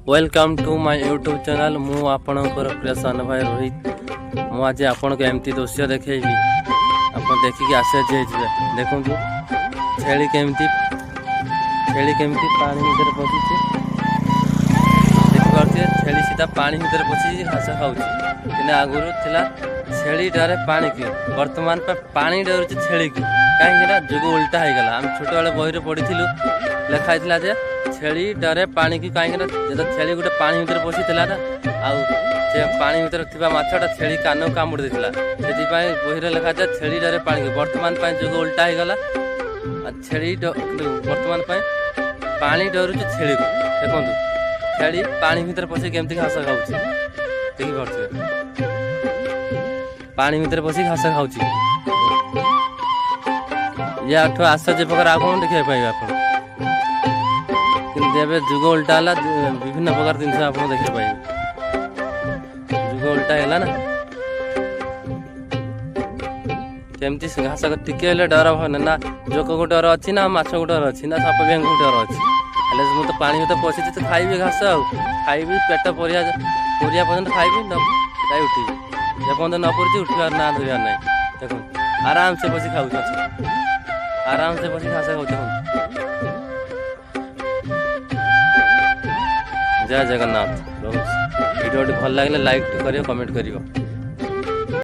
Welcome to my YouTube channel. मु आपणकर प्रिय सान भाई रोहित। मु आज आपन को एमती दृश्य देखेबी, आपन देखिक आश्चर्य होइबे। देखंतु छेली केमती पानी भीतर पसिছে। देखि पारछे छेली सीधा पानी भीतर पसिଛି घास खाଉଛି। किने आगुरु थिला छेली डरे पानी की, वर्तमान पे पानी डरुଛି छेली की। काहे ना जुग उल्टा हो गला। हम छोट वाले बही रे पढिथिलु, लेखा हैतला जे छेली डरे पानी की। काहे ना जे छेली गुटे पानी भीतर पसिथिला ना, आउ से पानी भीतर थिबा माछटा छेली कानो कामुड़ देथिला। सेति पय बही रे लेखा जे छेली डरे पानी की। वर्तमान पय जुग उल्टा हो गला। छेली वर्तमान पय पानी डरुଛି छेली को। देखंतु छेली पानी भीतर पसि केमती घास खाଉଛି। देखि पारछे पानी भीतर पसि घास खाଉଛି। या आठ आश्चर्य प्रकार आपन देखिए पाइबे आपन। किंतु एबे जुग उल्टा हला, विभिन्न प्रकार जिनस आपन देखिए पाइबे। जुग उल्टा हैला ना, केमती घास टिके हेले डर भन ना। जोक को डर अछि ना, माछ को डर अछि ना, साप बेंग को डर अछि। हेले मु तो पानी में तो पसिछि तो खाइबे घास, आ खाइबे पेट परिया पर्यंत खाइबे न जाई उठी। जे पन न परछि उठिबार ना धरियार नै। देखो आराम से बसी खाउ छ, आराम से बसी घास खाउ छ। जय जगन्नाथ। वीडियो भल लगे लाइक करियो, कमेंट करियो।